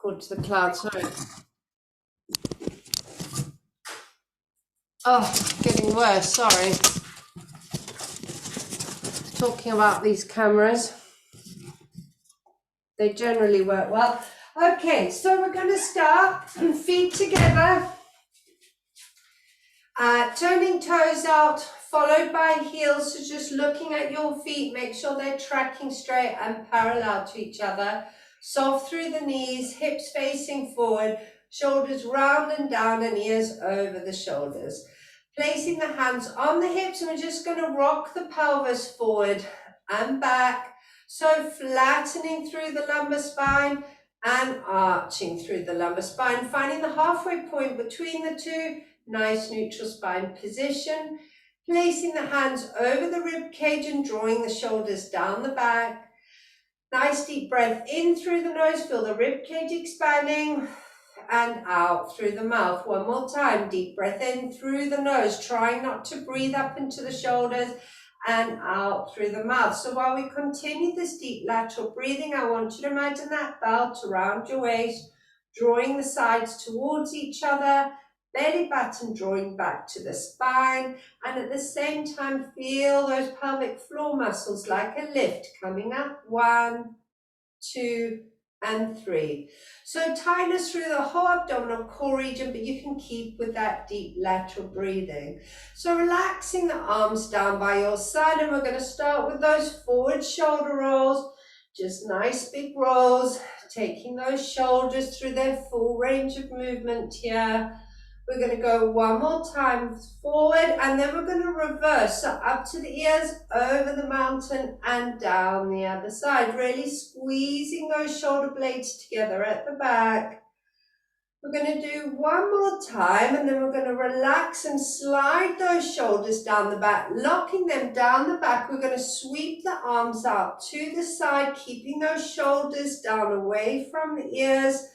Go to the cloud, sorry. Oh, getting worse, sorry. Talking about these cameras. They generally work well. Okay, so we're going to start feet together. Turning toes out, followed by heels. So just looking at your feet, make sure they're tracking straight and parallel to each other. Soft through the knees, hips facing forward, shoulders round and down and ears over the shoulders. Placing the hands on the hips, and we're just going to rock the pelvis forward and back. So flattening through the lumbar spine and arching through the lumbar spine, finding the halfway point between the two. Nice neutral spine position. Placing the hands over the rib cage and drawing the shoulders down the back. Nice deep breath in through the nose, feel the rib cage expanding, and out through the mouth. One more time, deep breath in through the nose, trying not to breathe up into the shoulders, and out through the mouth. So while we continue this deep lateral breathing, I want you to imagine that belt around your waist, drawing the sides towards each other, belly button drawing back to the spine, and at the same time feel those pelvic floor muscles like a lift coming up. 1, 2, and 3. So tightness through the whole abdominal core region, but you can keep with that deep lateral breathing. So relaxing the arms down by your side, and we're going to start with those forward shoulder rolls. Just nice big rolls, taking those shoulders through their full range of movement here. We're going to go one more time forward, and then we're going to reverse. So up to the ears, over the mountain, and down the other side. Really squeezing those shoulder blades together at the back. We're going to do one more time, and then we're going to relax and slide those shoulders down the back, locking them down the back. We're going to sweep the arms out to the side, keeping those shoulders down away from the ears,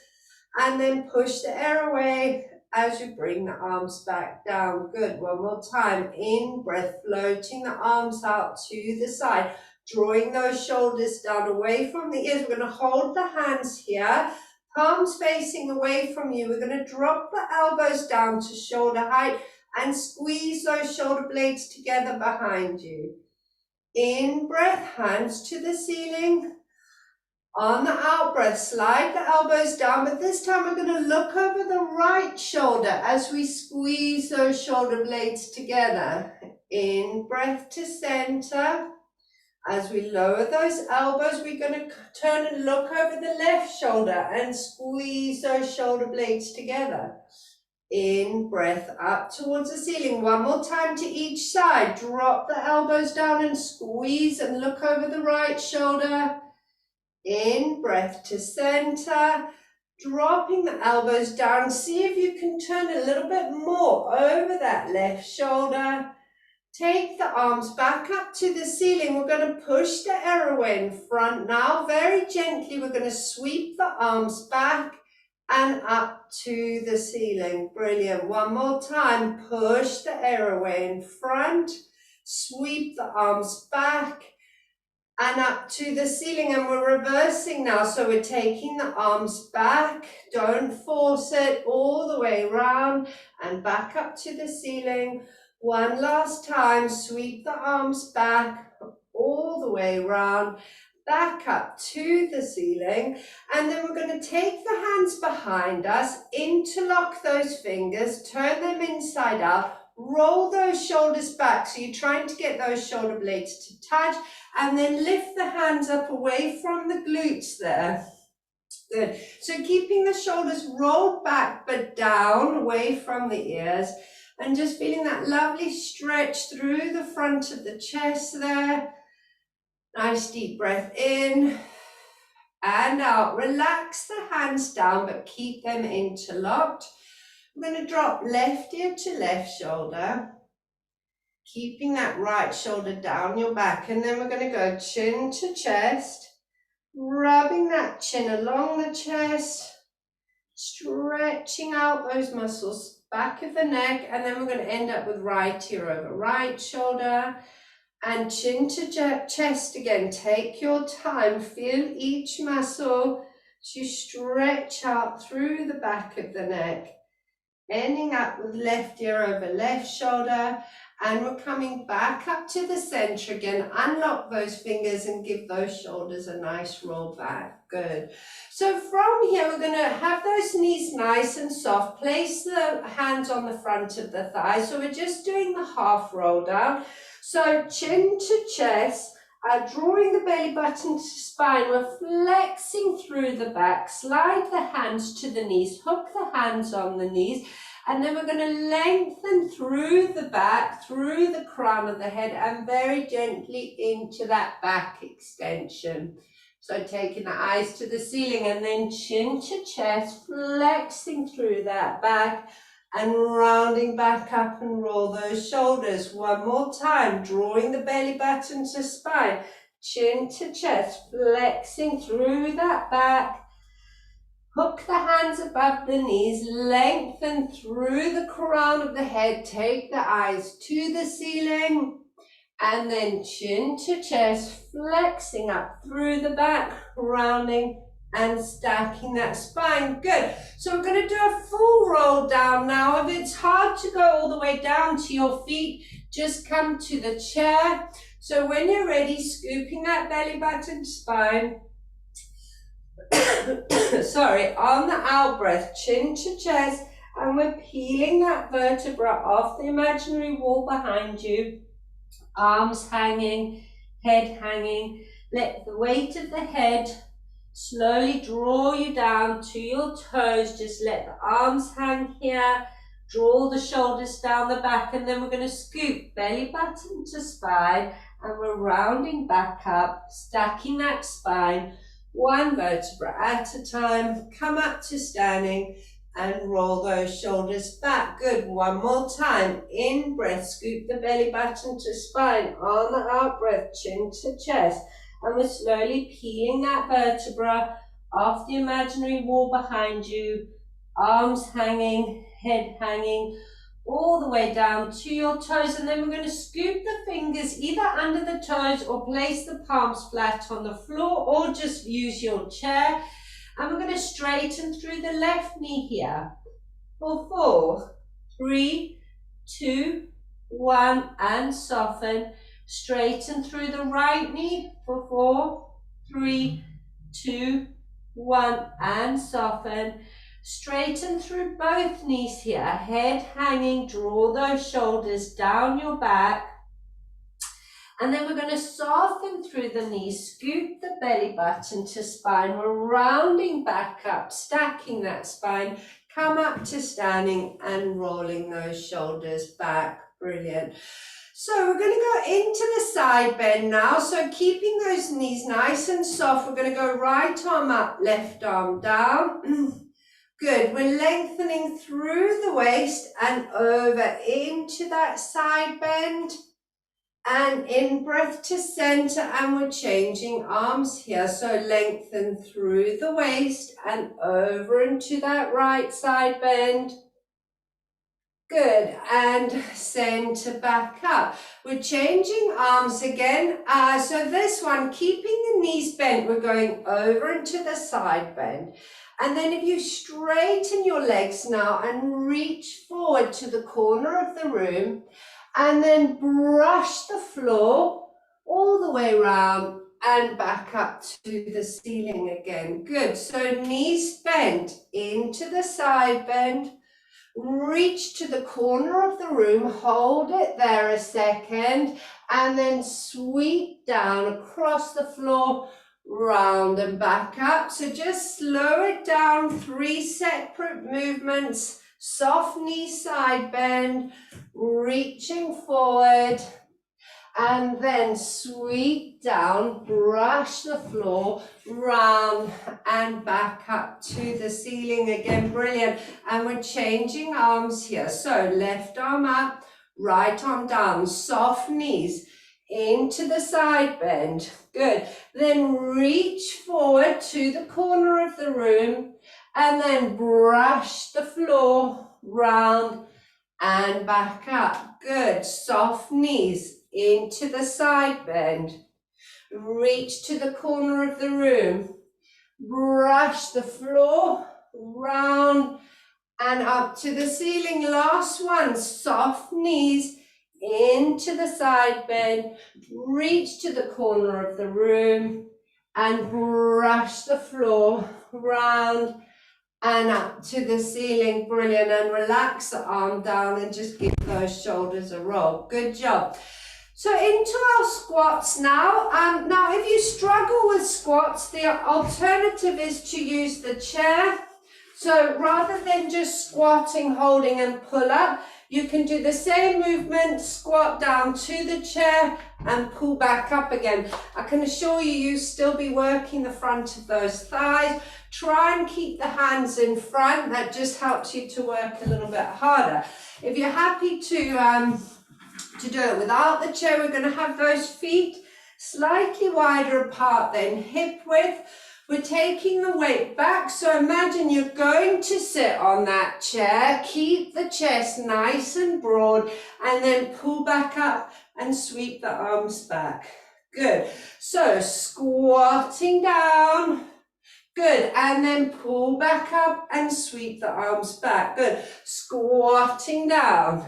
and then push the air away as you bring the arms back down. Good. One more time. In breath, floating the arms out to the side, drawing those shoulders down away from the ears. We're going to hold the hands here, palms facing away from you. We're going to drop the elbows down to shoulder height and squeeze those shoulder blades together behind you. In breath, hands to the ceiling. On the out breath, slide the elbows down, but this time we're going to look over the right shoulder as we squeeze those shoulder blades together. In breath to center. As we lower those elbows, we're going to turn and look over the left shoulder and squeeze those shoulder blades together. In breath up towards the ceiling. One more time to each side. Drop the elbows down and squeeze and look over the right shoulder. In breath to center, dropping the elbows down. See if you can turn a little bit more over that left shoulder. Take the arms back up to the ceiling. We're going to push the air away in front now. Very gently, we're going to sweep the arms back and up to the ceiling. Brilliant. One more time. Push the air away in front. Sweep the arms back and up to the ceiling, and we're reversing now. So we're taking the arms back, don't force it, all the way around and back up to the ceiling. One last time, sweep the arms back, all the way around, back up to the ceiling. And then we're going to take the hands behind us, interlock those fingers, turn them inside out, roll those shoulders back. So you're trying to get those shoulder blades to touch, and then lift the hands up away from the glutes there. Good. So keeping the shoulders rolled back but down away from the ears, and just feeling that lovely stretch through the front of the chest there. Nice deep breath in and out. Relax the hands down but keep them interlocked. I'm going to drop left ear to left shoulder, keeping that right shoulder down your back, and then we're going to go chin to chest, rubbing that chin along the chest, stretching out those muscles, back of the neck, and then we're going to end up with right ear over right shoulder, and chin to chest again. Take your time, feel each muscle, to stretch out through the back of the neck, ending up with left ear over left shoulder, and we're coming back up to the center again. Unlock those fingers and give those shoulders a nice roll back. Good. So from here, we're going to have those knees nice and soft. Place the hands on the front of the thighs. So we're just doing the half roll down. So chin to chest, drawing the belly button to spine. We're flexing through the back. Slide the hands to the knees. Hook the hands on the knees. And then we're going to lengthen through the back, through the crown of the head, and very gently into that back extension. So taking the eyes to the ceiling, and then chin to chest, flexing through that back and rounding back up, and roll those shoulders. One more time, drawing the belly button to spine, chin to chest, flexing through that back. Hook the hands above the knees, lengthen through the crown of the head, take the eyes to the ceiling, and then chin to chest, flexing up through the back, rounding and stacking that spine. Good. So we're going to do a full roll down now. If it's hard to go all the way down to your feet, just come to the chair. So when you're ready, scooping that belly button spine, sorry, on the out breath, chin to chest, and we're peeling that vertebra off the imaginary wall behind you. Arms hanging, head hanging. Let the weight of the head slowly draw you down to your toes. Just let the arms hang here. Draw the shoulders down the back, and then we're going to scoop belly button to spine, and we're rounding back up, stacking that spine. One vertebra at a time. Come up to standing and roll those shoulders back. Good. One more time. In breath, scoop the belly button to spine. On the out breath, chin to chest. And we're slowly peeling that vertebra off the imaginary wall behind you. Arms hanging, head hanging, all the way down to your toes, and then we're going to scoop the fingers either under the toes or place the palms flat on the floor, or just use your chair. And we're going to straighten through the left knee here for 4, 3, 2, 1, and soften. Straighten through the right knee for 4, 3, 2, 1, and soften. Straighten through both knees here, head hanging, draw those shoulders down your back. And then we're going to soften through the knees, scoop the belly button to spine. We're rounding back up, stacking that spine. Come up to standing and rolling those shoulders back. Brilliant. So we're going to go into the side bend now. So keeping those knees nice and soft, we're going to go right arm up, left arm down. Good. We're lengthening through the waist and over into that side bend. And in breath to center, and we're changing arms here. So lengthen through the waist and over into that right side bend. Good. And center back up. We're changing arms again. So this one, keeping the knees bent, we're going over into the side bend. And then if you straighten your legs now and reach forward to the corner of the room, and then brush the floor all the way around and back up to the ceiling again. Good. So knees bent into the side bend. Reach to the corner of the room, hold it there a second, and then sweep down across the floor, round and back up. So just slow it down, 3 separate movements. Soft knee side bend, reaching forward, and then sweep down, brush the floor, round and back up to the ceiling again. Brilliant. And we're changing arms here. So left arm up, right arm down, soft knees into the side bend. Good. Then reach forward to the corner of the room, and then brush the floor, round and back up. Good. Soft knees into the side bend. Reach to the corner of the room. brush the floor, round and up to the ceiling. Last one, soft knees into the side bend, reach to the corner of the room and brush the floor, round and up to the ceiling. Brilliant. And relax the arm down and just give those shoulders a roll. Good job. So into our squats now. Now, if you struggle with squats, the alternative is to use the chair. So rather than just squatting, holding and pull up, you can do the same movement, squat down to the chair and pull back up again. I can assure you, you'll still be working the front of those thighs. Try and keep the hands in front. That just helps you to work a little bit harder. If you're happy to do it without the chair, we're going to have those feet slightly wider apart than hip width. We're taking the weight back, so imagine you're going to sit on that chair. Keep the chest nice and broad and then pull back up and sweep the arms back. Good. So squatting down. Good. And then pull back up and sweep the arms back. Good. Squatting down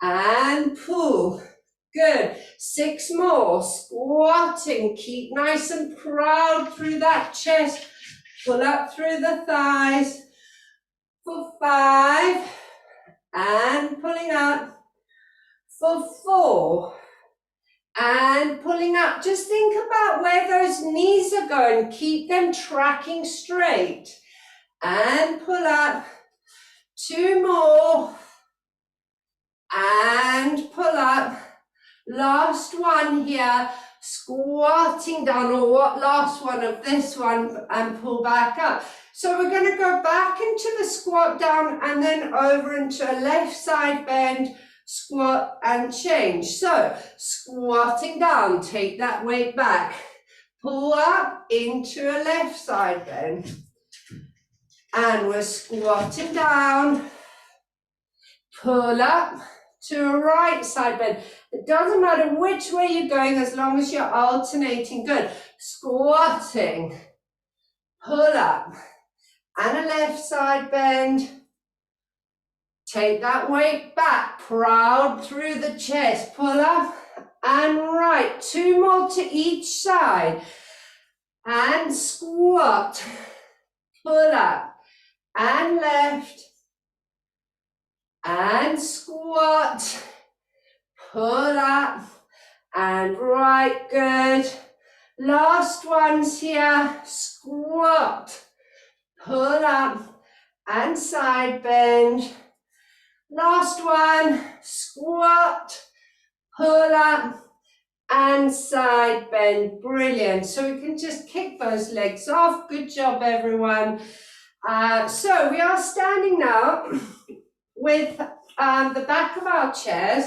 and pull. Good. 6 more. Squatting. Keep nice and proud through that chest. Pull up through the thighs. For 5. And pulling up. For 4. And pulling up. Just think about where those knees are going. Keep them tracking straight. And pull up. 2 more. And pull up. Last one here, squatting down, or what last one of this one, and pull back up. So we're going to go back into the squat down and then over into a left side bend, squat and change. So squatting down, take that weight back, pull up into a left side bend. And we're squatting down, pull up to a right side bend. It doesn't matter which way you're going as long as you're alternating. Good. Squatting, pull up, and a left side bend. Take that weight back, proud through the chest. Pull up and right. 2 more to each side. And squat, pull up, and left. And squat, pull up, and right. Good. Last ones here. Squat, pull up, and side bend. Last one. Squat, pull up, and side bend. Brilliant. So we can just kick those legs off. Good job, everyone. So we are standing now with the back of our chairs.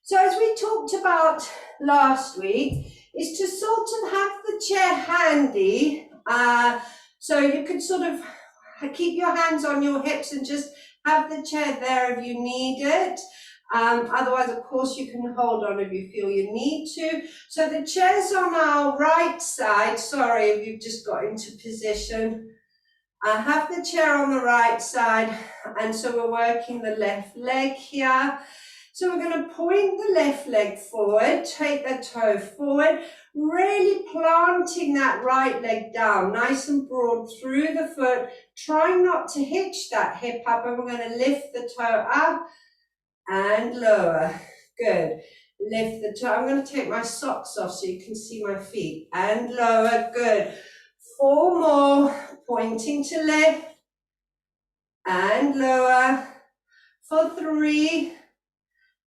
So as we talked about last week, is to sort of have the chair handy. So you could sort of keep your hands on your hips and just have the chair there if you need it. Otherwise, of course, you can hold on if you feel you need to. So the chair's on our right side. Sorry if you've just got into position. I have the chair on the right side, and so we're working the left leg here. So we're going to point the left leg forward, take the toe forward, really planting that right leg down, nice and broad through the foot, trying not to hitch that hip up, and we're going to lift the toe up and lower. Good. Lift the toe. I'm going to take my socks off so you can see my feet, and lower. Good. 4 more. Pointing to lift and lower. For 3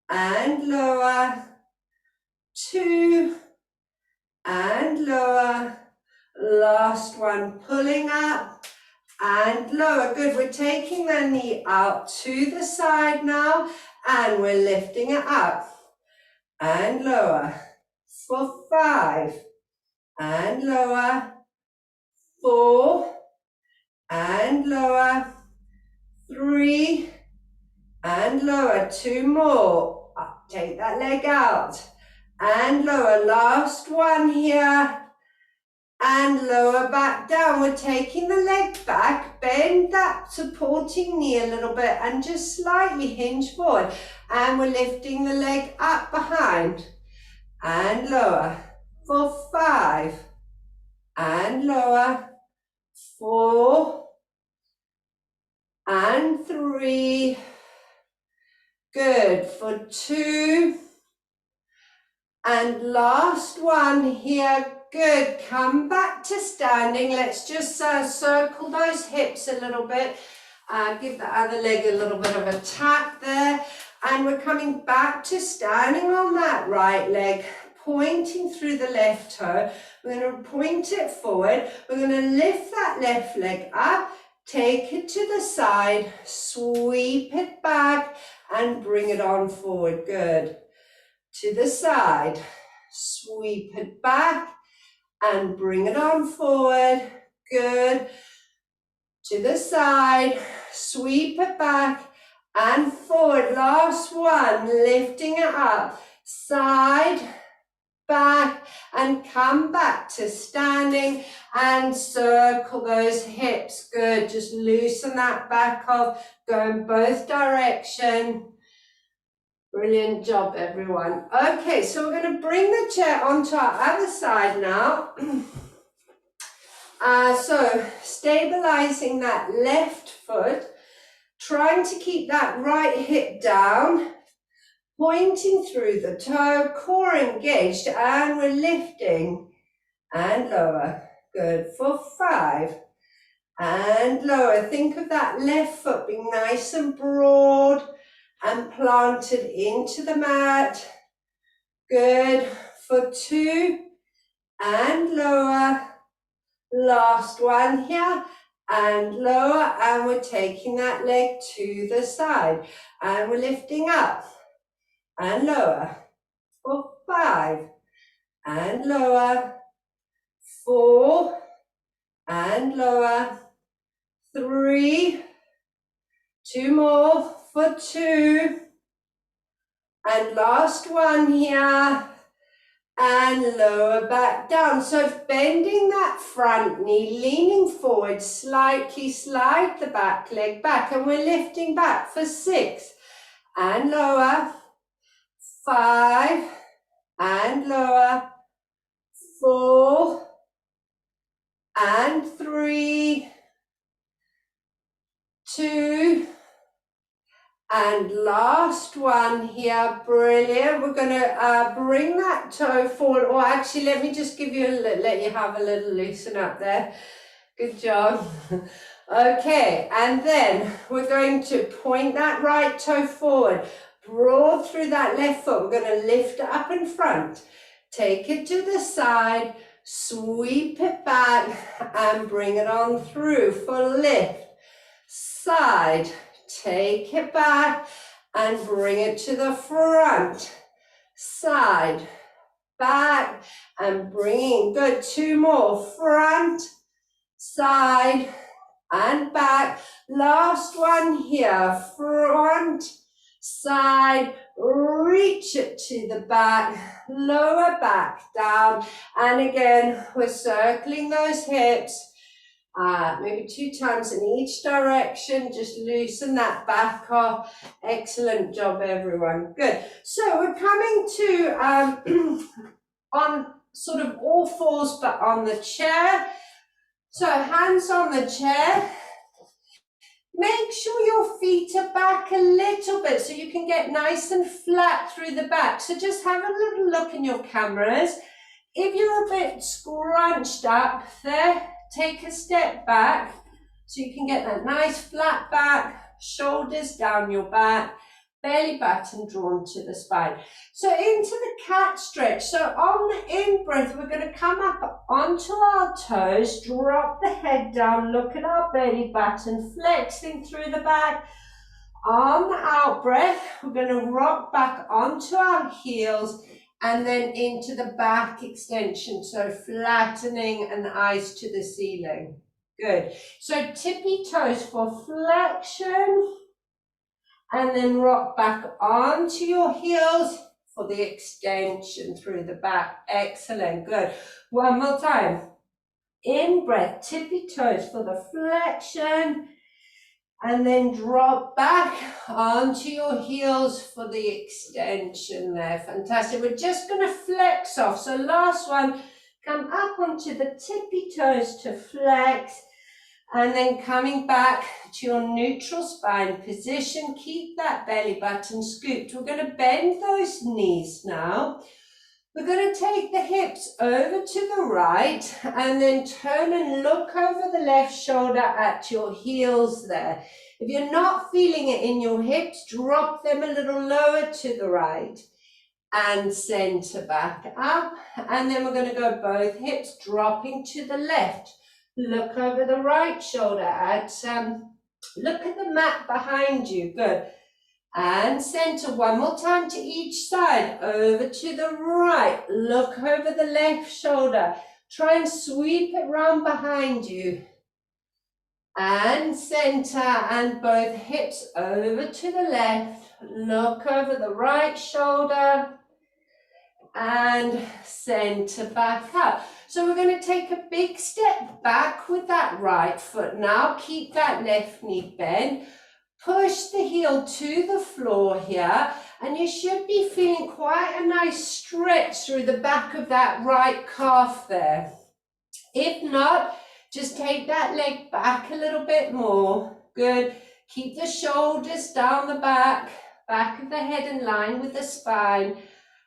and lower. 2 and lower. Last one, pulling up and lower. Good. We're taking the knee out to the side now and we're lifting it up and lower. For 5 and lower. 4 and lower. 3 and lower. 2 more. Up, take that leg out and lower. Last one here. and lower back down. We're taking the leg back, bend that supporting knee a little bit and just slightly hinge forward. And we're lifting the leg up behind and lower for 5 and lower, 4 and 3, good, for 2 and last one here. Good, come back to standing. Let's just circle those hips a little bit. Give the other leg a little bit of a tap there. And we're coming back to standing on that right leg, pointing through the left toe. We're going to point it forward. We're going to lift that left leg up, take it to the side, sweep it back, and bring it on forward. Good. To the side, sweep it back and bring it on forward. Good. To the side, sweep it back and forward. Last one, lifting it up, side, back, and come back to standing and circle those hips. Good. Just loosen that back off, go in both directions. Brilliant job, everyone. Okay, so we're going to bring the chair onto our other side now. So stabilizing that left foot, trying to keep that right hip down, pointing through the toe, core engaged, and we're lifting and lower. Good, for 5 and lower. Think of that left foot being nice and broad and planted into the mat. Good, for 2 and lower. Last one here and lower, and we're taking that leg to the side and we're lifting up and lower for 5 and lower, 4 and lower, 3, 2 more for 2 and last one here. And lower back down. So bending that front knee, leaning forward slightly, slide the back leg back, and we're lifting back for 6 and lower, 5 and lower, 4 and 3, 2 and last one here. Brilliant. We're going to bring that toe forward, or actually let me just give you let you have a little loosen up there. Good job. Okay, and then we're going to point that right toe forward, broad through that left foot. We're going to lift it up in front, take it to the side, sweep it back and bring it on through for lift, side, take it back and bring it to the front, side, back and bringing. Good, 2 more, front, side and back. Last one here, front, side, reach it to the back, lower back down, and again we're circling those hips. Maybe 2 times in each direction, just loosen that back off. Excellent job, everyone. Good. So we're coming to on sort of all fours, but on the chair. So hands on the chair. Make sure your feet are back a little bit so you can get nice and flat through the back. So just have a little look in your cameras. If you're a bit scrunched up there, take a step back so you can get that nice flat back, shoulders down your back, belly button drawn to the spine. So into the cat stretch. So on the in-breath, we're going to come up onto our toes, drop the head down, look at our belly button, flexing through the back. On the out-breath, we're going to rock back onto our heels and then into the back extension, so flattening and eyes to the ceiling. Good. So tippy toes for flexion, and then rock back onto your heels for the extension through the back. Excellent. Good. One more time. In breath, tippy toes for the flexion, and then drop back onto your heels for the extension there. Fantastic. We're just going to flex off. So last one, come up onto the tippy toes to flex, and then coming back to your neutral spine position. Keep that belly button scooped. We're going to bend those knees now. We're going to take the hips over to the right and then turn and look over the left shoulder at your heels there. If you're not feeling it in your hips, drop them a little lower to the right and center back up. And then we're going to go both hips dropping to the left. Look over the right shoulder at, look at the mat behind you. Good. And center one more time to each side, over to the right, look over the left shoulder, try and sweep it round behind you, and center, and both hips over to the left, look over the right shoulder, and center back up. So we're going to take a big step back with that right foot now, keep that left knee bent. Push the heel to the floor here, and you should be feeling quite a nice stretch through the back of that right calf there. If not, just take that leg back a little bit more. Good. Keep the shoulders down the back of the head in line with the spine,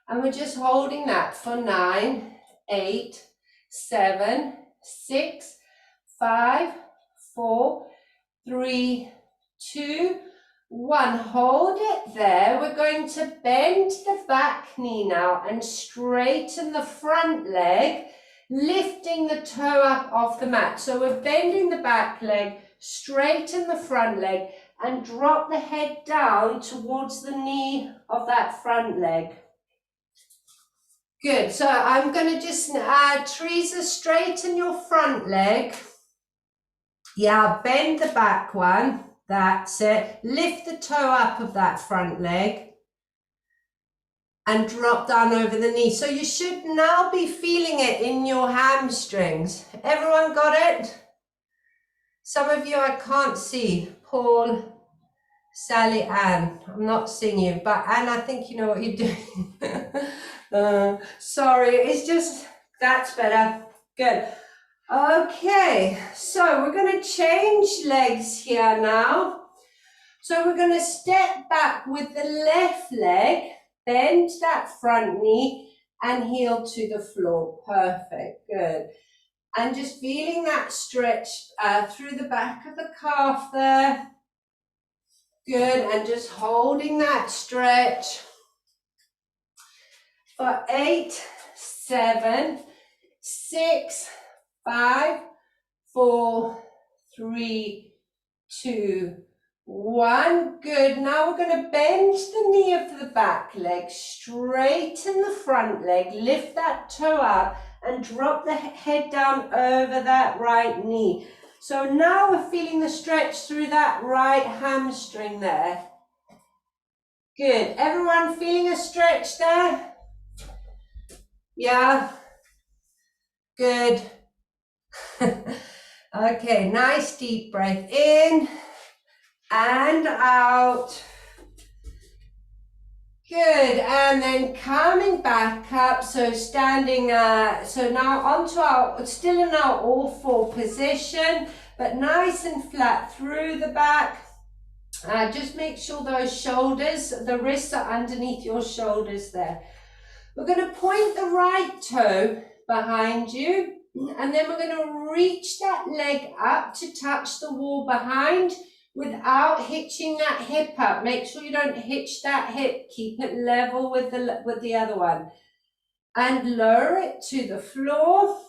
and we're just holding that for 9, 8, 7, 6, 5, 4, 3, 2, 1. Hold it there. We're going to bend the back knee now and straighten the front leg, lifting the toe up off the mat. So we're bending the back leg, straighten the front leg, and drop the head down towards the knee of that front leg. Good. So I'm going to just, Teresa, straighten your front leg. Yeah, bend the back one. That's it. Lift the toe up of that front leg and drop down over the knee. So you should now be feeling it in your hamstrings. Everyone got it? Some of you I can't see. Paul, Sally, Ann. I'm not seeing you, but Ann, I think you know what you're doing. Sorry, it's just, that's better. Good. Okay, so we're going to change legs here now. So we're going to step back with the left leg, bend that front knee and heel to the floor. Perfect, good. And just feeling that stretch through the back of the calf there. Good, and just holding that stretch for 8, 7, 6, 5, 4, 3, 2, 1. Good. Now we're going to bend the knee of the back leg, straighten the front leg, lift that toe up and drop the head down over that right knee. So now we're feeling the stretch through that right hamstring there. Good. Everyone feeling a stretch there? Yeah. Good. Okay, nice deep breath in and out. Good, and then coming back up, so standing, so now onto our, still in our all four position, but nice and flat through the back. Just make sure those shoulders, the wrists are underneath your shoulders there. We're going to point the right toe behind you, and then we're going to reach that leg up to touch the wall behind without hitching that hip up. Make sure you don't hitch that hip. Keep it level with the other one. And lower it to the floor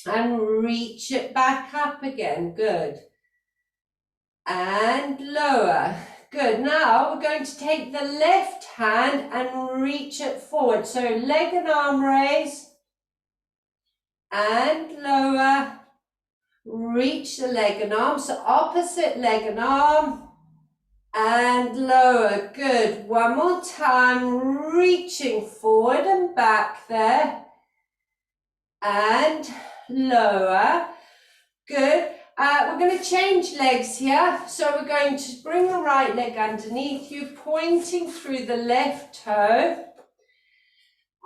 and reach it back up again. Good. And lower. Good. Now we're going to take the left hand and reach it forward. So leg and arm raise. And lower. Reach the leg and arm. So opposite leg and arm. And lower. Good. One more time. Reaching forward and back there. And lower. Good. We're going to change legs here. So we're going to bring the right leg underneath you, pointing through the left toe.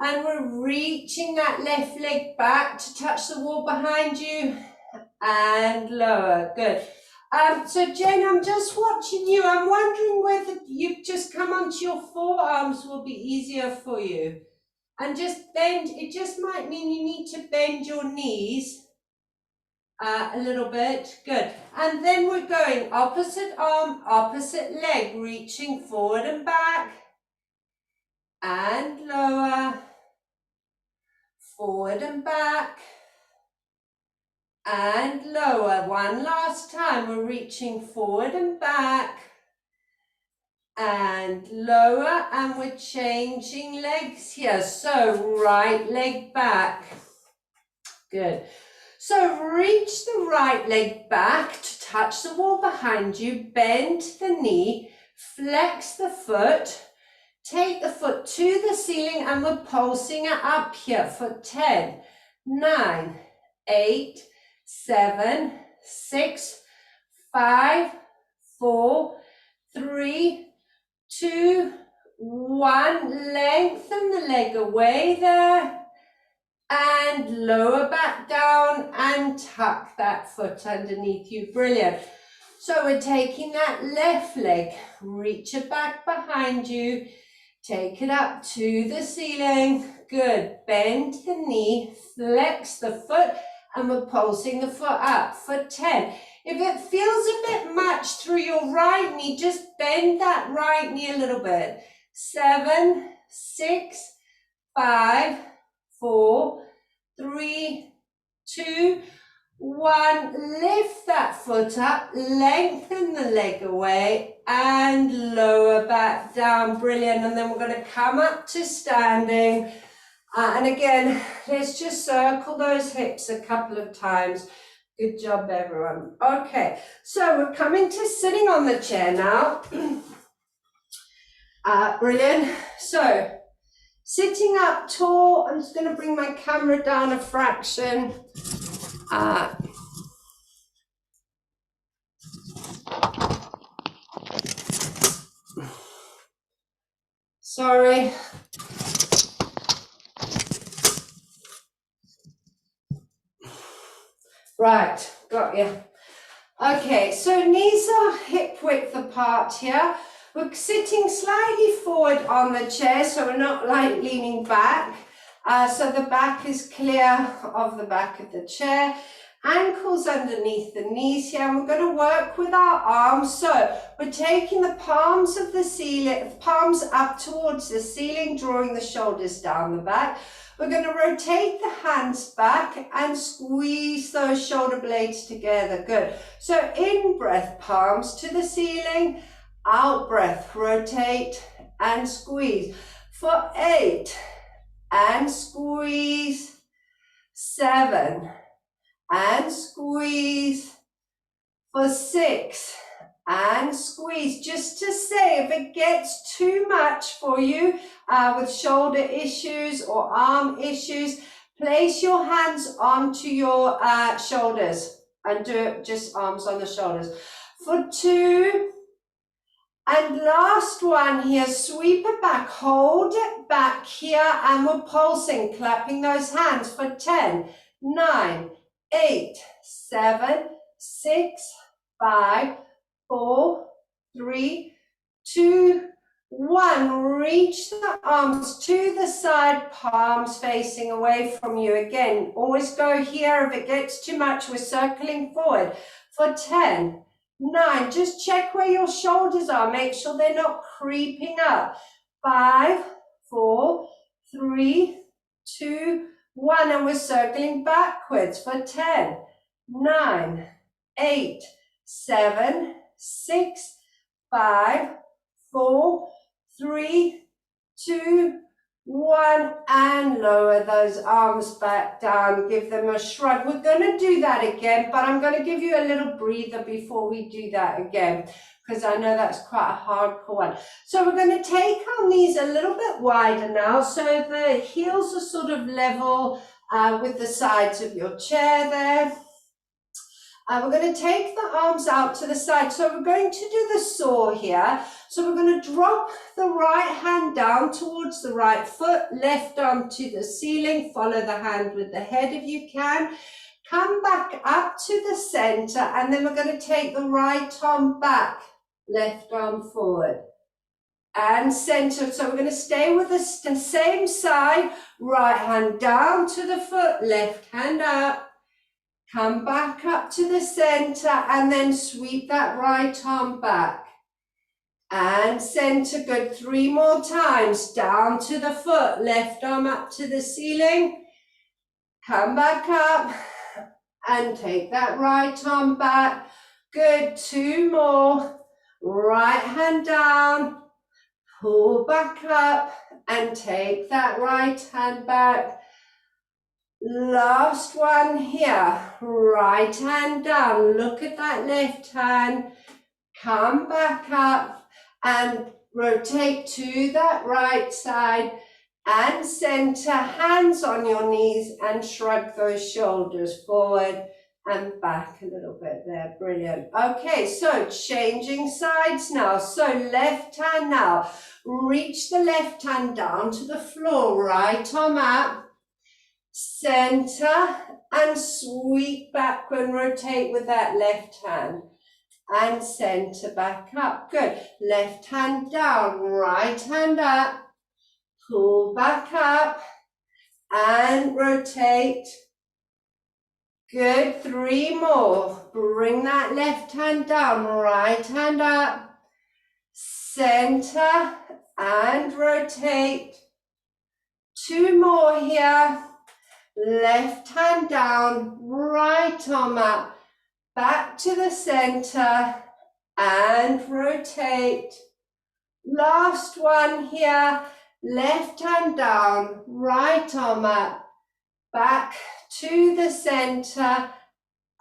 And we're reaching that left leg back to touch the wall behind you and lower. Good. So Jen, I'm just watching you. I'm wondering whether you've just come onto your forearms will be easier for you. And just bend, it just might mean you need to bend your knees a little bit. Good. And then we're going opposite arm, opposite leg, reaching forward and back and lower, forward and back and lower. One last time, we're reaching forward and back and lower, and we're changing legs here. So right leg back. Good. So reach the right leg back to touch the wall behind you, bend the knee, flex the foot, take the foot to the ceiling, and we're pulsing it up here for 10, 9, 8, 7, 6, 5, 4, 3, 2, 1. Lengthen the leg away there. And lower back down and tuck that foot underneath you. Brilliant. So we're taking that left leg, reach it back behind you, take it up to the ceiling. Good. Bend the knee, flex the foot, and we're pulsing the foot up for 10. If it feels a bit much through your right knee, just bend that right knee a little bit. 7, 6, 5, 4, 3, 2, 1. Lift that foot up, lengthen the leg away and lower back down. Brilliant. And then we're going to come up to standing. And again, let's just circle those hips a couple of times. Good job, everyone. Okay, so we're coming to sitting on the chair now. Brilliant. So sitting up tall, I'm just going to bring my camera down a fraction. Sorry. Right, got you. Okay, so knees are hip width apart here. We're sitting slightly forward on the chair, so we're not like leaning back. So the back is clear of the back of the chair. Ankles underneath the knees here, and we're going to work with our arms. So we're taking the palms of the ceiling, palms up towards the ceiling, drawing the shoulders down the back. We're going to rotate the hands back and squeeze those shoulder blades together. Good. So in breath, palms to the ceiling, out breath, rotate and squeeze. For 8, and squeeze. 7, and squeeze. For 6, and squeeze. Just to say, if it gets too much for you with shoulder issues or arm issues, place your hands onto your shoulders and do it just arms on the shoulders. For 2, and last one here, sweep it back, hold it back here, and we're pulsing, clapping those hands for 10, 9, 8, 7, 6, 5, 4, 3, 2, 1. Reach the arms to the side, palms facing away from you. Again, always go here. If it gets too much, we're circling forward for 10, 9. Just check where your shoulders are. Make sure they're not creeping up. 5, 4, 3, 2, 1. And we're circling backwards for 10, 9, 8, 7, 6, 5, 4, 3, 2, 1, and lower those arms back down. Give them a shrug. We're going to do that again, but I'm going to give you a little breather before we do that again, because I know that's quite a hardcore one. So we're going to take our knees a little bit wider now, so the heels are sort of level with the sides of your chair there. And we're going to take the arms out to the side. So we're going to do the saw here. So we're going to drop the right hand down towards the right foot, left arm to the ceiling. Follow the hand with the head if you can. Come back up to the center, and then we're going to take the right arm back, left arm forward. And center. So we're going to stay with the same side. Right hand down to the foot, left hand up. Come back up to the center and then sweep that right arm back. And center, good. 3 more times. Down to the foot, left arm up to the ceiling. Come back up and take that right arm back. Good. 2 more. Right hand down. Pull back up and take that right hand back. Last one here, right hand down, look at that left hand, come back up and rotate to that right side and center, hands on your knees and shrug those shoulders forward and back a little bit there, brilliant. Okay, so changing sides now, so left hand now, reach the left hand down to the floor, right arm up, center and sweep backward and rotate with that left hand and center back up. Good. Left hand down, right hand up, pull back up and rotate. Good. 3 more. Bring that left hand down, right hand up, center and rotate. 2 more here. Left hand down, right arm up, back to the center and rotate. Last one here, left hand down, right arm up, back to the center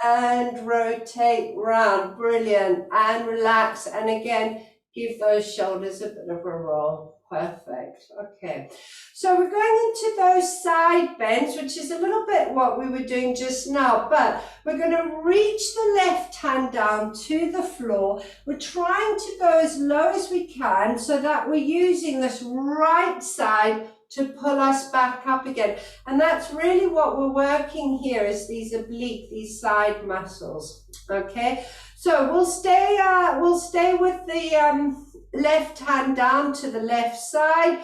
and rotate round. Brilliant. And relax. And again, give those shoulders a bit of a roll. Perfect. Okay. So we're going into those side bends, which is a little bit what we were doing just now, but we're going to reach the left hand down to the floor. We're trying to go as low as we can so that we're using this right side to pull us back up again. And that's really what we're working here, is these oblique, these side muscles. Okay. So we'll stay with the left hand down to the left side.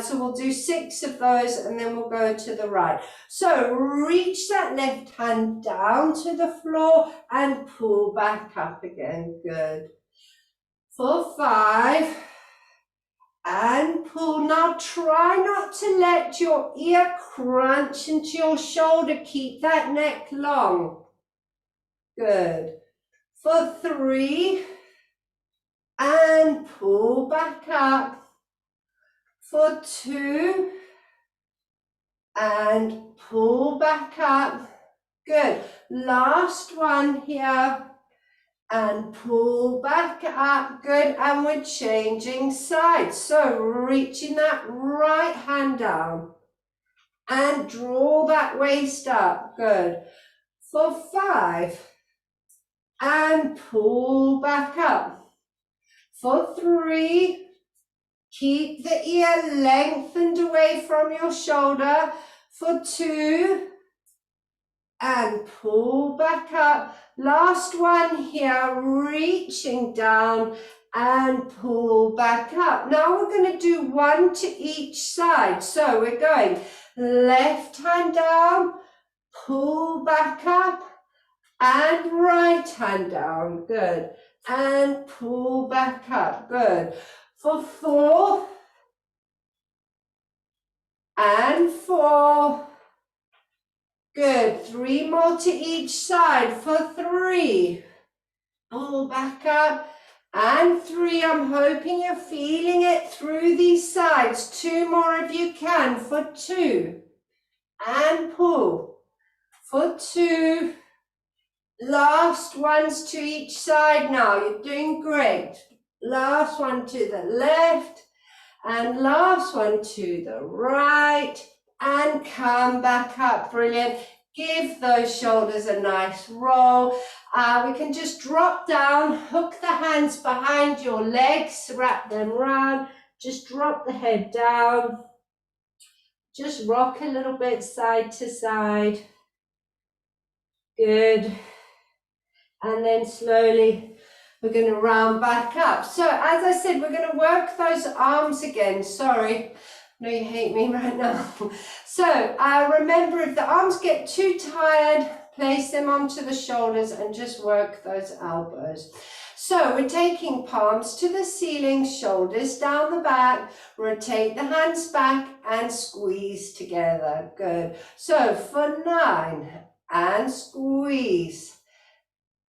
So we'll do 6 of those and then we'll go to the right. So reach that left hand down to the floor and pull back up again. Good. For 5 and pull. Now try not to let your ear crunch into your shoulder. Keep that neck long. Good. For 3 and pull back up. For 2 and pull back up. Good. Last one here and pull back up. Good. And we're changing sides. So reaching that right hand down and draw that waist up. Good. For 5 and pull back up. For 3, keep the ear lengthened away from your shoulder. For 2 and pull back up. Last one here, reaching down and pull back up. Now we're going to do 1 to each side. So we're going left hand down, pull back up, and right hand down. Good. And pull back up. Good. For 4 and 4. Good. 3 more to each side. For 3. Pull back up. And 3. I'm hoping you're feeling it through these sides. 2 more if you can. For 2. And pull. For 2. Last ones to each side now. You're doing great. Last one to the left. And last one to the right. And come back up. Brilliant. Give those shoulders a nice roll. We can just drop down, hook the hands behind your legs, wrap them around, just drop the head down. Just rock a little bit side to side. Good. And then slowly we're going to round back up. So as I said, we're going to work those arms again. Sorry, I know you hate me right now. So remember, if the arms get too tired, place them onto the shoulders and just work those elbows. So we're taking palms to the ceiling, shoulders down the back, rotate the hands back and squeeze together. Good. So for 9 and squeeze,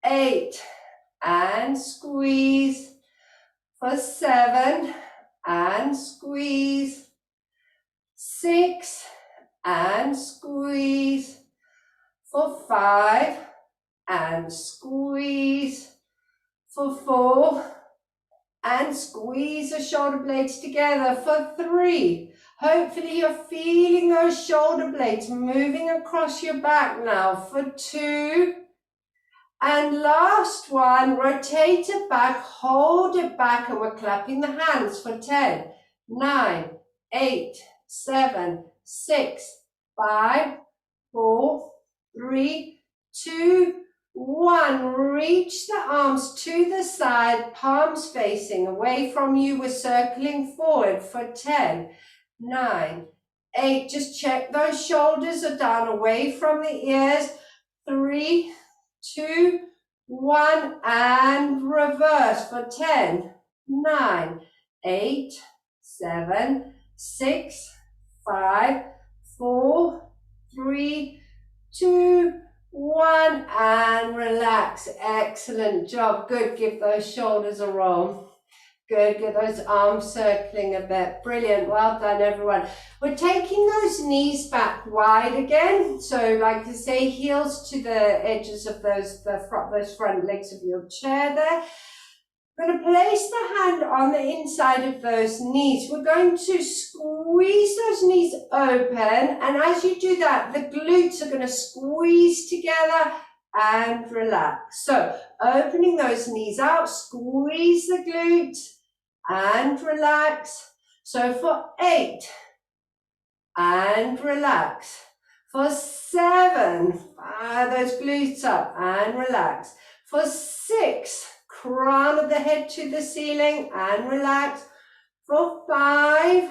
8 and squeeze, for 7 and squeeze, 6 and squeeze, for 5 and squeeze, for 4 and squeeze the shoulder blades together, for 3. Hopefully you're feeling those shoulder blades moving across your back now, for 2. And last one, rotate it back, hold it back, and we're clapping the hands for 10, 9, 8, 7, 6, 5, 4, 3, 2, 1. Reach the arms to the side, palms facing away from you. We're circling forward for 10, 9, 8. Just check those shoulders are down away from the ears. 3, 2, 1, and reverse for 10, 9, 8, 7, 6, 5, 4, 3, 2, 1, and relax. Excellent job. Good. Give those shoulders a roll. Good. Get those arms circling a bit. Brilliant. Well done, everyone. We're taking those knees back wide again. So like to say, heels to the edges of those front legs of your chair there. We're going to place the hand on the inside of those knees. We're going to squeeze those knees open. And as you do that, the glutes are going to squeeze together and relax. So opening those knees out, squeeze the glutes and relax. So for 8 and relax. For 7, those glutes up and relax. For 6, crown of the head to the ceiling and relax. For 5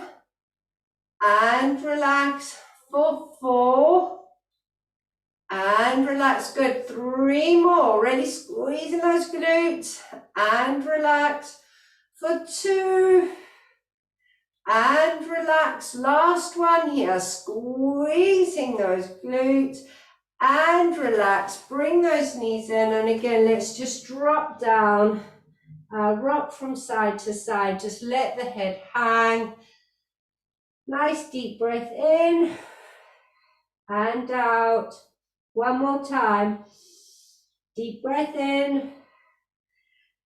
and relax. For 4 and relax. Good. 3 more. Really squeezing those glutes and relax. For 2 and relax. Last one here. Squeezing those glutes and relax. Bring those knees in, and again, let's just drop down, rock from side to side. Just let the head hang. Nice deep breath in and out. One more time. Deep breath in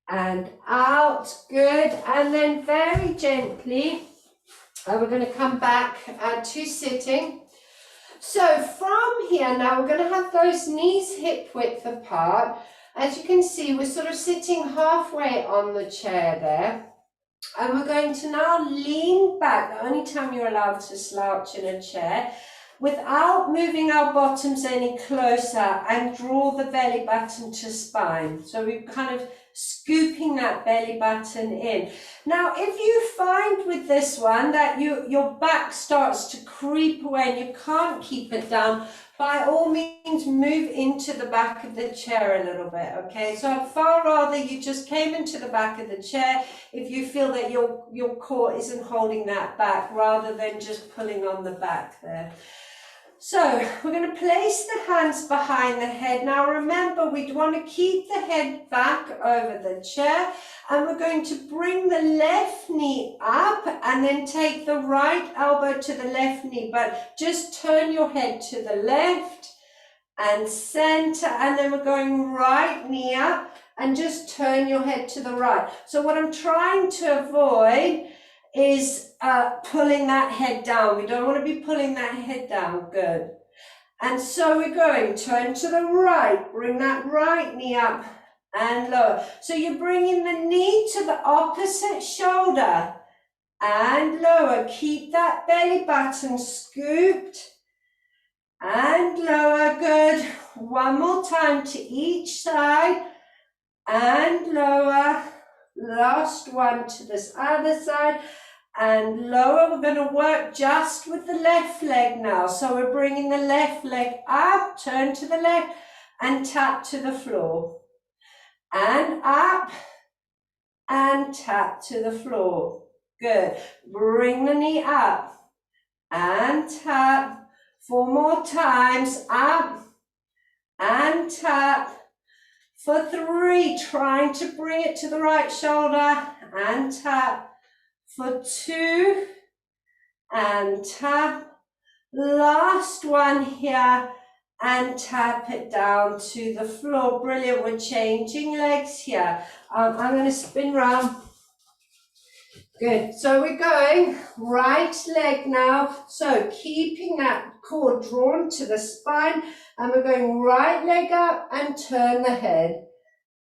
and out. Good. And then very gently, we're going to come back to sitting. So from here now, we're going to have those knees hip width apart. As you can see, we're sort of sitting halfway on the chair there. And we're going to now lean back, the only time you're allowed to slouch in a chair, without moving our bottoms any closer, and draw the belly button to spine. So we're kind of scooping that belly button in. Now, if you find with this one that your back starts to creep away and you can't keep it down, by all means move into the back of the chair a little bit, okay? So I'd far rather you just came into the back of the chair if you feel that your core isn't holding that back, rather than just pulling on the back there. So we're going to place the hands behind the head. Now remember, we want to keep the head back over the chair, and we're going to bring the left knee up and then take the right elbow to the left knee, but just turn your head to the left and center, and then we're going right knee up and just turn your head to the right. So what I'm trying to avoid is pulling that head down. We don't want to be pulling that head down. Good. And so we're going, turn to the right, bring that right knee up and lower. So you're bringing the knee to the opposite shoulder and lower. Keep that belly button scooped and lower. Good. One more time to each side and lower. Last one to this other side and lower. We're going to work just with the left leg now. So we're bringing the left leg up, turn to the left and tap to the floor. And up and tap to the floor. Good. Bring the knee up and tap. 4 more times. Up and tap. For 3, trying to bring it to the right shoulder and tap. For 2 and tap. Last one here and tap it down to the floor. Brilliant. We're changing legs here. I'm going to spin round. Good. So we're going right leg now. So keeping that core drawn to the spine, and we're going right leg up and turn the head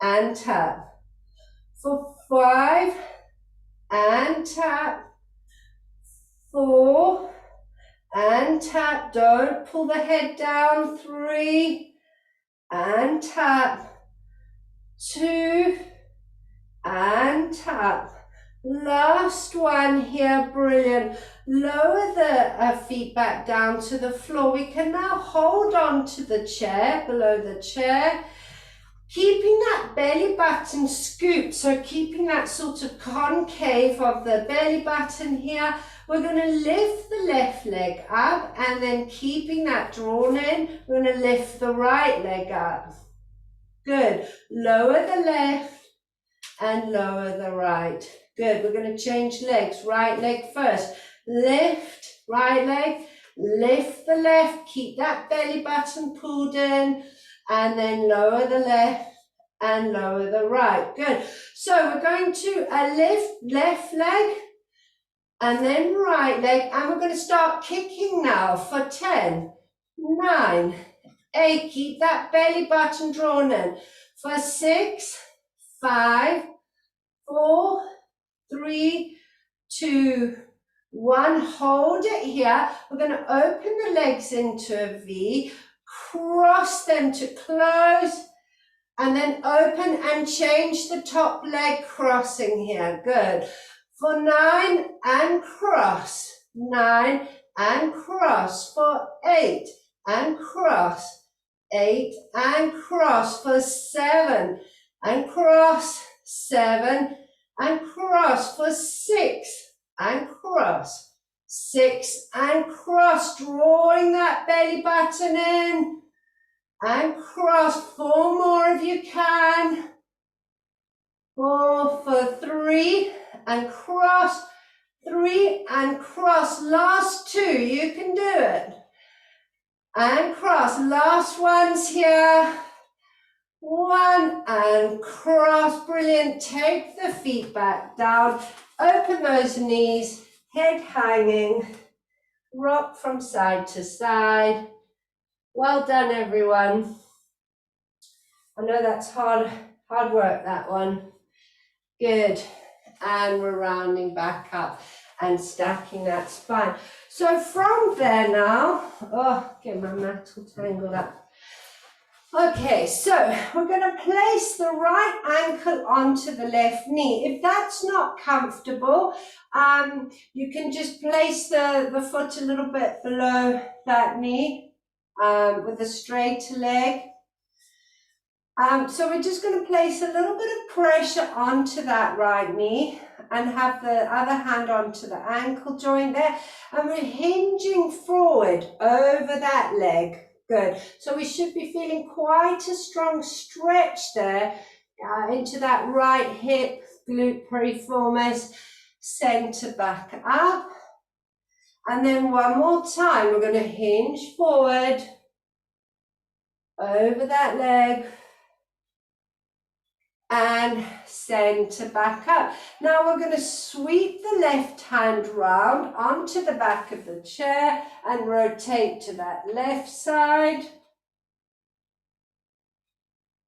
and tap. For 5 and tap. 4 and tap. Don't pull the head down. 3 and tap. 2 and tap. Last one here. Brilliant. Lower the feet back down to the floor. We can now hold on to the chair, below the chair, keeping that belly button scooped, so keeping that sort of concave of the belly button here. We're going to lift the left leg up, and then keeping that drawn in, we're going to lift the right leg up. Good. Lower the left and lower the right. Good. We're going to change legs. Right leg first. Lift, right leg, lift the left, keep that belly button pulled in, and then lower the left and lower the right. Good. So we're going to lift left leg and then right leg, and we're going to start kicking now for 10, 9, 8. Keep that belly button drawn in. For 6, 5, 4, 3, 2, 1. Hold it here. We're going to open the legs into a V, cross them to close, and then open and change the top leg crossing here. Good. For 9 and cross. 9 and cross. For 8 and cross. 8 and cross. For 7 and cross. 7 and cross. For 6 and cross. 6 and cross. Drawing that belly button in. And cross. 4 more if you can. 4 for 3 and cross. 3 and cross. Last 2, you can do it. And cross. Last ones here. 1 and cross. Brilliant. Take the feet back down. Open those knees. Head hanging. Rock from side to side. Well done, everyone. I know that's hard work, that one. Good. And we're rounding back up and stacking that spine. So from there now, get my mat all tangled up. Okay, so we're going to place the right ankle onto the left knee. If that's not comfortable, you can just place the foot a little bit below that knee with a straighter leg. So we're just going to place a little bit of pressure onto that right knee and have the other hand onto the ankle joint there. And we're hinging forward over that leg. Good. So we should be feeling quite a strong stretch there into that right hip, glute piriformis, center back up. And then one more time, we're going to hinge forward over that leg and center back up. Now we're going to sweep the left hand round onto the back of the chair and rotate to that left side.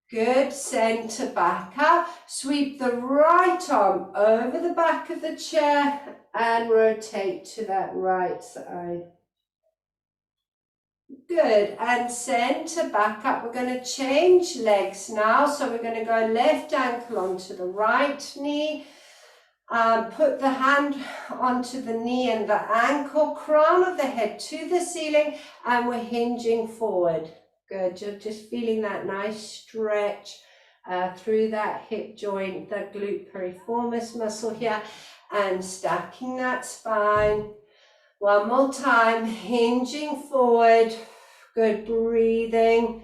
Good, center back up. Sweep the right arm over the back of the chair and rotate to that right side. Good, and center back up. We're going to change legs now. So we're going to go left ankle onto the right knee. Put the hand onto the knee and the ankle, crown of the head to the ceiling, and we're hinging forward. Good, you're just feeling that nice stretch through that hip joint, the glute piriformis muscle here, and stacking that spine. One more time, hinging forward. Good, breathing.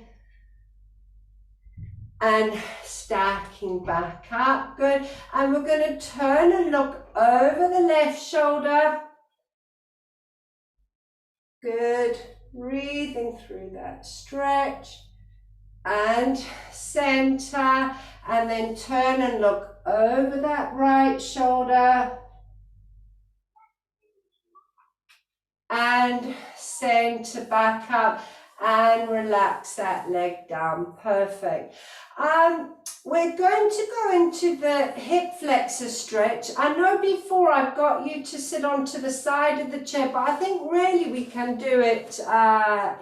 And stacking back up, good. And we're going to turn and look over the left shoulder. Good, breathing through that stretch. And center, and then turn and look over that right shoulder. And center back up. And relax that leg down. Perfect. We're going to go into the hip flexor stretch. I know before I've got you to sit onto the side of the chair, but I think really we can do it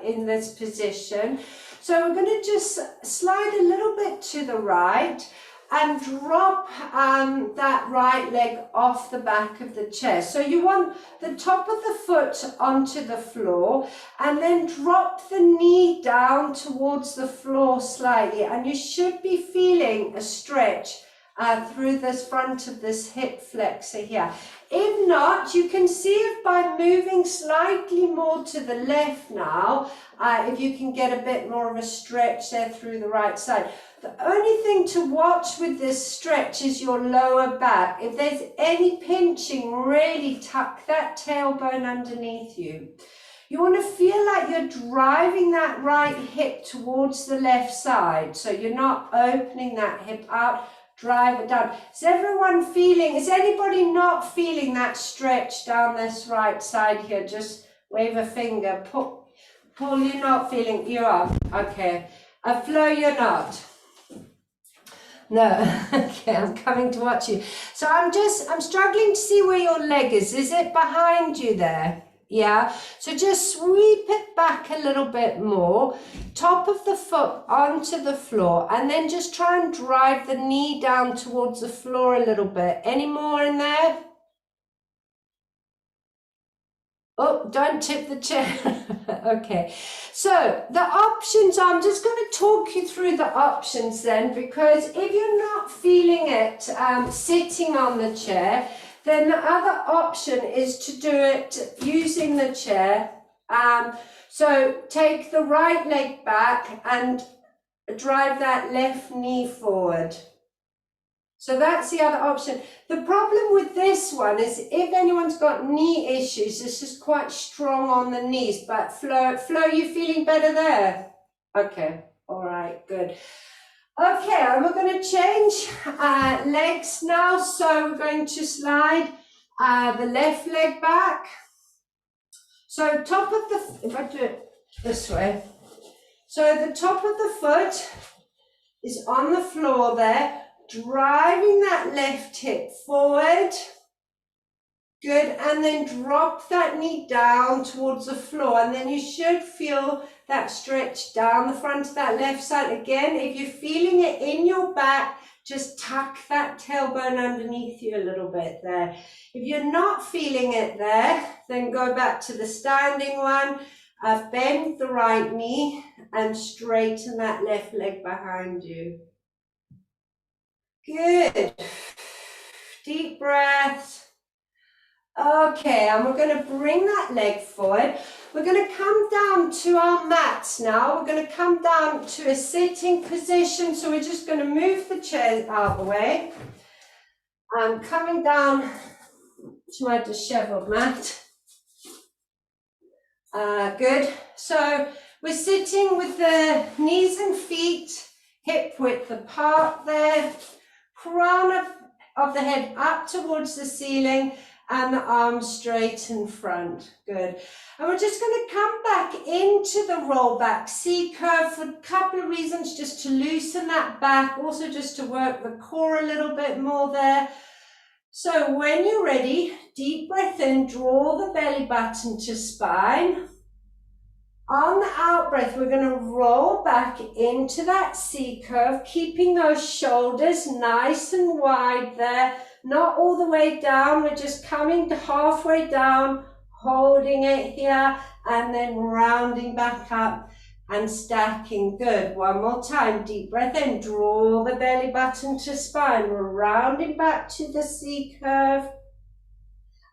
in this position. So we're going to just slide a little bit to the right and drop that right leg off the back of the chair. So you want the top of the foot onto the floor and then drop the knee down towards the floor slightly, and you should be feeling a stretch through this front of this hip flexor here. If not, you can see if by moving slightly more to the left now, if you can get a bit more of a stretch there through the right side. The only thing to watch with this stretch is your lower back. If there's any pinching, really tuck that tailbone underneath you. You want to feel like you're driving that right hip towards the left side. So you're not opening that hip out, drive it down. Is anybody not feeling that stretch down this right side here? Just wave a finger. Pull, you're not feeling, you are. Okay. Flo, you're not. No, okay, I'm coming to watch you. So I'm struggling to see where your leg is. Is it behind you there? Yeah, so just sweep it back a little bit more, top of the foot onto the floor, and then just try and drive the knee down towards the floor a little bit. Any more in there? Oh, don't tip the chair. Okay, so the options, I'm just going to talk you through the options then, because if you're not feeling it sitting on the chair, then the other option is to do it using the chair. So take the right leg back and drive that left knee forward. So that's the other option. The problem with this one is if anyone's got knee issues, it's just quite strong on the knees. But Flo, you feeling better there? Okay, all right, good. Okay, and we're going to change legs now. So we're going to slide the left leg back. So top of the, if I do it this way. So the top of the foot is on the floor there. Driving that left hip forward. Good, and then drop that knee down towards the floor, and then you should feel that stretch down the front of that left side. Again, if you're feeling it in your back, just tuck that tailbone underneath you a little bit there. If you're not feeling it there, then go back to the standing one. Bend the right knee and straighten that left leg behind you. Good. Deep breaths. Okay, and we're going to bring that leg forward. We're going to come down to our mats now. We're going to come down to a sitting position. So we're just going to move the chairs out of the way. I'm coming down to my disheveled mat. Good. So we're sitting with the knees and feet hip width apart there. crown of the head up towards the ceiling, and the arms straight in front. Good. And we're just going to come back into the roll back C curve for a couple of reasons, just to loosen that back, also just to work the core a little bit more there. So when you're ready, deep breath in, draw the belly button to spine. On the out breath, we're going to roll back into that C curve, keeping those shoulders nice and wide there, not all the way down. We're just coming to halfway down, holding it here, and then rounding back up and stacking. Good. One more time. Deep breath in, draw the belly button to spine. We're rounding back to the C curve,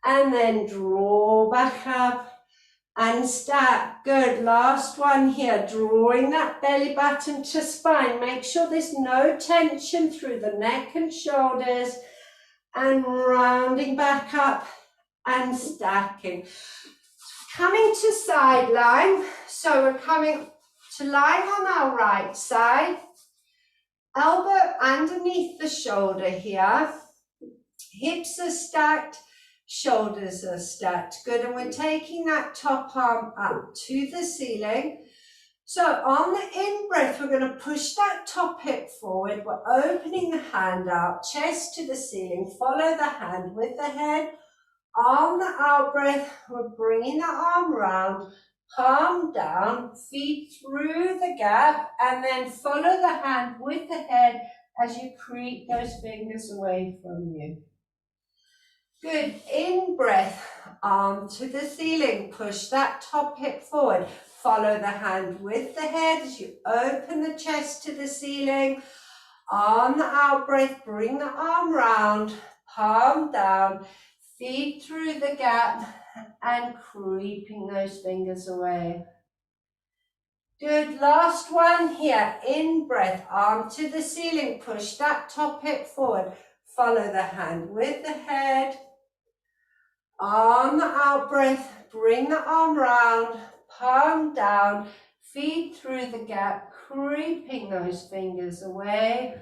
and then draw back up and stack. Good. Last one here, drawing that belly button to spine. Make sure there's no tension through the neck and shoulders, and rounding back up and stacking. Coming to side lying. So we're coming to lying on our right side, elbow underneath the shoulder here, hips are stacked, shoulders are stacked. Good. And we're taking that top arm up to the ceiling. So on the in breath, we're going to push that top hip forward. We're opening the hand out, chest to the ceiling. Follow the hand with the head. On the out breath, we're bringing the arm round, palm down, feet through the gap, and then follow the hand with the head as you creep those fingers away from you. Good. In breath, arm to the ceiling. Push that top hip forward. Follow the hand with the head as you open the chest to the ceiling. On the out breath, bring the arm round, palm down, feet through the gap, and creeping those fingers away. Good. Last one here. In breath, arm to the ceiling. Push that top hip forward. Follow the hand with the head. On the out breath, bring the arm round, palm down, feet through the gap, creeping those fingers away.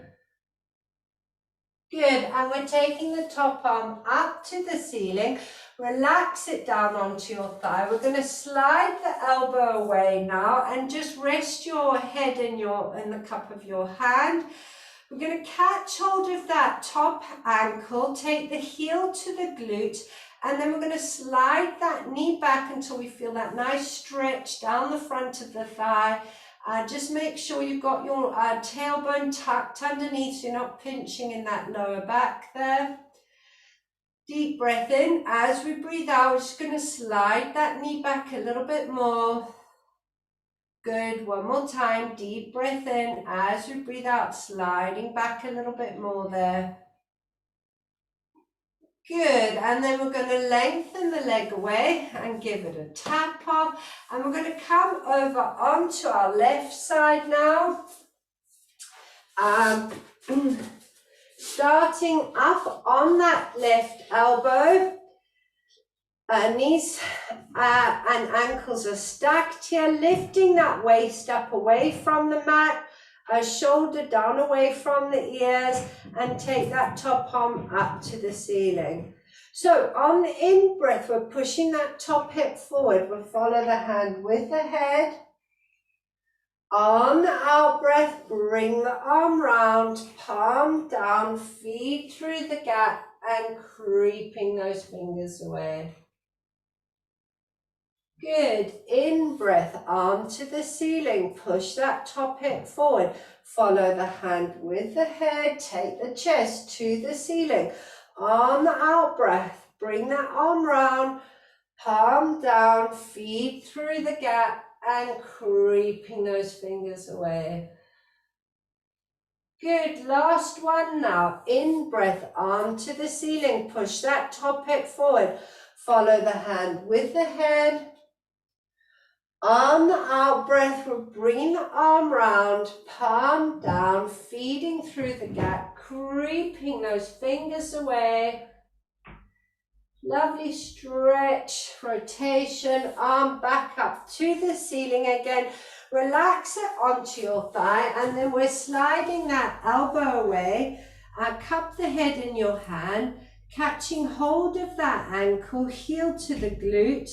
Good. And we're taking the top arm up to the ceiling. Relax it down onto your thigh. We're going to slide the elbow away now and just rest your head in the cup of your hand. We're going to catch hold of that top ankle, take the heel to the glute, and then we're going to slide that knee back until we feel that nice stretch down the front of the thigh. Just make sure you've got your tailbone tucked underneath so you're not pinching in that lower back there. Deep breath in. As we breathe out, we're just going to slide that knee back a little bit more. Good. One more time. Deep breath in. As we breathe out, sliding back a little bit more there. Good. And then we're going to lengthen the leg away and give it a tap off. And we're going to come over onto our left side now. Starting up on that left elbow. Knees and ankles are stacked here, lifting that waist up away from the mat, shoulder down away from the ears, and take that top arm up to the ceiling. So on the in breath, we're pushing that top hip forward. We'll follow the hand with the head. On the out breath, bring the arm round, palm down, feet through the gap, and creeping those fingers away. Good. In breath, arm to the ceiling. Push that top hip forward. Follow the hand with the head. Take the chest to the ceiling. On the out breath, bring that arm round, palm down, feet through the gap, and creeping those fingers away. Good. Last one now. In breath, arm to the ceiling. Push that top hip forward. Follow the hand with the head. On the out breath, we're bringing the arm round, palm down, feeding through the gap, creeping those fingers away. Lovely stretch, rotation, arm back up to the ceiling again. Relax it onto your thigh, and then we're sliding that elbow away Cup the head in your hand, catching hold of that ankle, heel to the glute.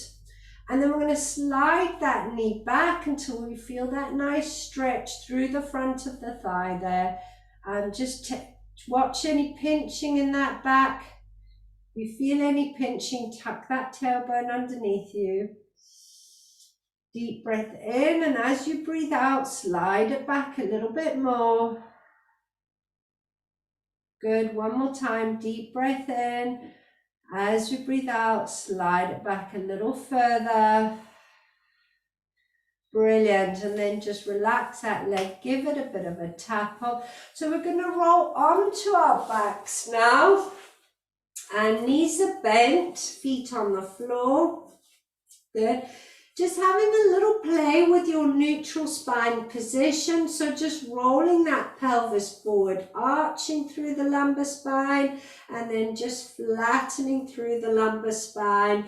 And then we're going to slide that knee back until we feel that nice stretch through the front of the thigh there. And just watch any pinching in that back. If you feel any pinching, tuck that tailbone underneath you. Deep breath in, and as you breathe out, slide it back a little bit more. Good, one more time, deep breath in. As you breathe out, slide it back a little further. Brilliant, and then just relax that leg, give it a bit of a tap up. So we're going to roll onto our backs now, and knees are bent, feet on the floor. Good. Just having a little play with your neutral spine position, so just rolling that pelvis forward, arching through the lumbar spine, and then just flattening through the lumbar spine,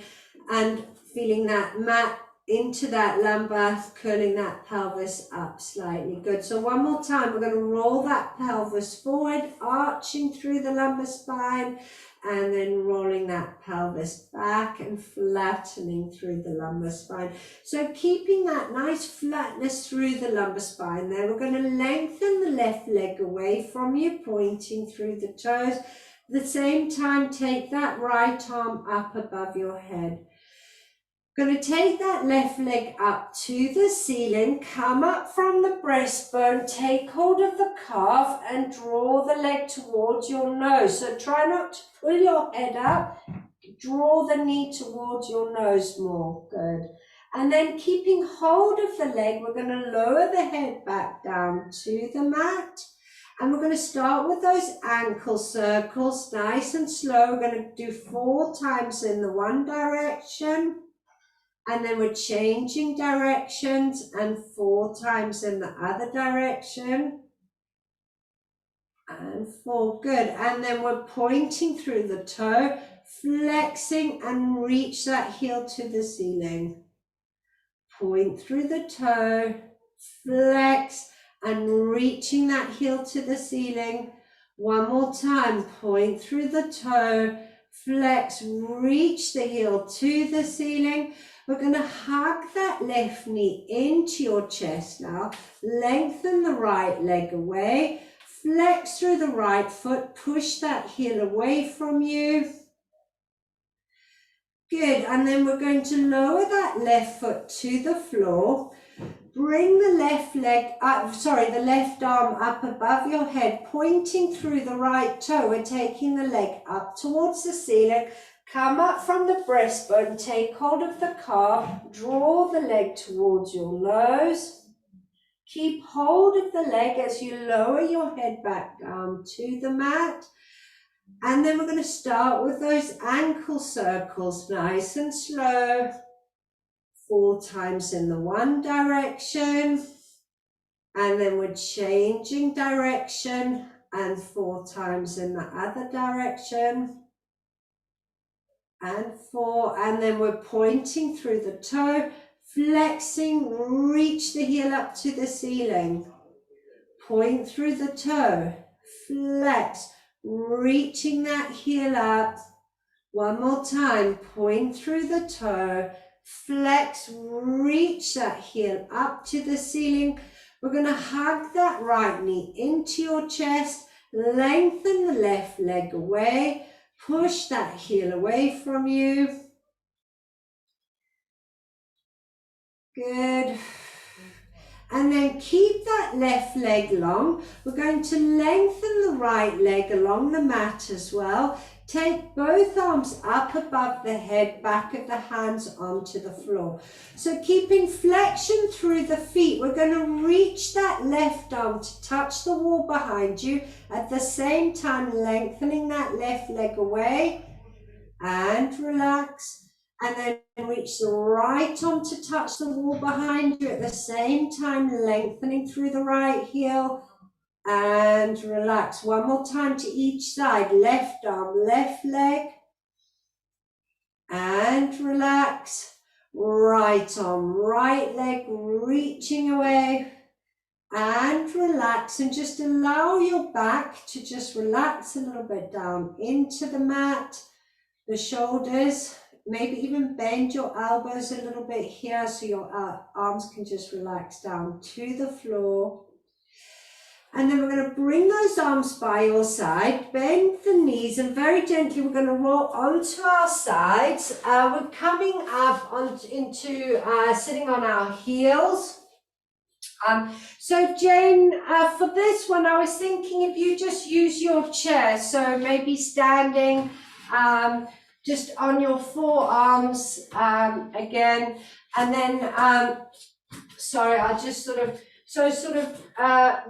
and feeling that mat into that lumbar, curling that pelvis up slightly. Good. So one more time, we're going to roll that pelvis forward, arching through the lumbar spine, and then rolling that pelvis back and flattening through the lumbar spine. So keeping that nice flatness through the lumbar spine there, we're going to lengthen the left leg away from you, pointing through the toes. At the same time, take that right arm up above your head. Going to take that left leg up to the ceiling, come up from the breastbone, take hold of the calf and draw the leg towards your nose. So try not to pull your head up, draw the knee towards your nose more. Good. And then keeping hold of the leg, we're going to lower the head back down to the mat. And we're going to start with those ankle circles, nice and slow. We're going to do 4 times in the one direction. And then we're changing directions and 4 times in the other direction. And 4, good. And then we're pointing through the toe, flexing and reach that heel to the ceiling. Point through the toe, flex and reaching that heel to the ceiling. One more time, point through the toe, flex, reach the heel to the ceiling. We're going to hug that left knee into your chest now. Lengthen the right leg away. Flex through the right foot. Push that heel away from you. Good. And then we're going to lower that left foot to the floor. Bring the left leg up, the left arm up above your head, pointing through the right toe. We're taking the leg up towards the ceiling. Come up from the breastbone, take hold of the calf, draw the leg towards your nose. Keep hold of the leg as you lower your head back down to the mat. And then we're going to start with those ankle circles, nice and slow. 4 times in the one direction. And then we're changing direction and 4 times in the other direction. And 4, and then we're pointing through the toe, flexing, reach the heel up to the ceiling. Point through the toe, flex, reaching that heel up. One more time, point through the toe, flex, reach that heel up to the ceiling. We're going to hug that right knee into your chest, lengthen the left leg away. Push that heel away from you. Good. And then keep that left leg long. We're going to lengthen the right leg along the mat as well. Take both arms up above the head, back of the hands onto the floor. So keeping flexion through the feet, we're going to reach that left arm to touch the wall behind you, at the same time lengthening that left leg away, and relax. And then reach the right arm to touch the wall behind you, at the same time lengthening through the right heel. And relax. One more time to each side. Left arm, left leg. And relax. Right arm, right leg, reaching away. and relax, and just allow your back to just relax a little bit down into the mat, the shoulders, maybe even bend your elbows a little bit here so your arms can just relax down to the floor. And then we're going to bring those arms by your side, bend the knees, and very gently we're going to roll onto our sides. We're coming up into sitting on our heels. So Jane, for this one, I was thinking if you just use your chair, so maybe standing just on your forearms again, and then, sorry, I'll just sort of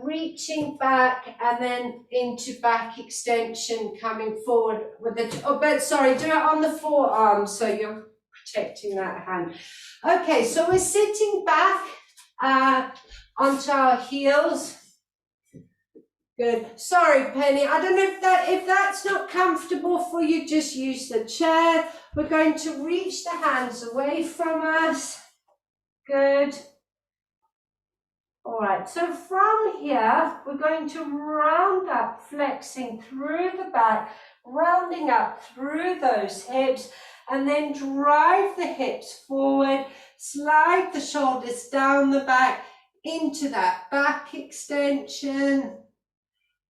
reaching back and then into back extension, coming forward with it. Oh, but sorry, do it on the forearm so you're protecting that hand. Okay, so we're sitting back onto our heels. Good. Sorry, Penny. I don't know if that's not comfortable for you, just use the chair. We're going to reach the hands away from us. Good. All right, so from here, we're going to round up, flexing through the back, rounding up through those hips, and then drive the hips forward, slide the shoulders down the back into that back extension,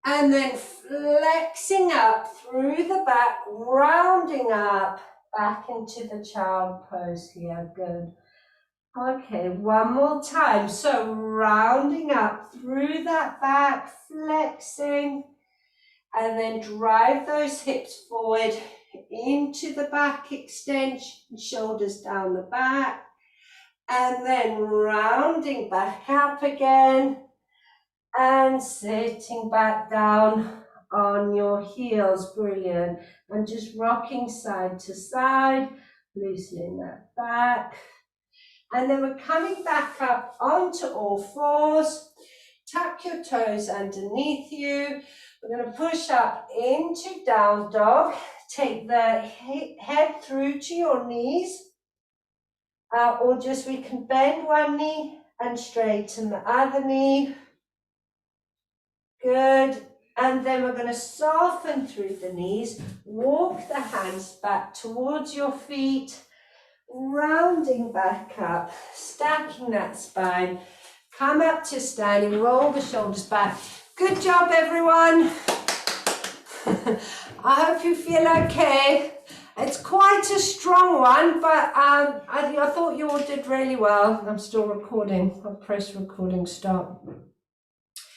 and then flexing up through the back, rounding up back into the child pose here. Good. Okay, one more time. So rounding up through that back, flexing, and then drive those hips forward into the back extension, shoulders down the back, and then rounding back up again, and sitting back down on your heels. Brilliant. And just rocking side to side, loosening that back. And then we're coming back up onto all fours. Tuck your toes underneath you. We're going to push up into down dog. Take the head through to your knees. Or just we can bend one knee and straighten the other knee. Good. And then we're going to soften through the knees. Walk the hands back towards your feet. Rounding back up, stacking that spine, come up to standing, roll the shoulders back. Good job, everyone. I hope you feel okay. It's quite a strong one, but I thought you all did really well. I'm still recording. I'll press recording stop.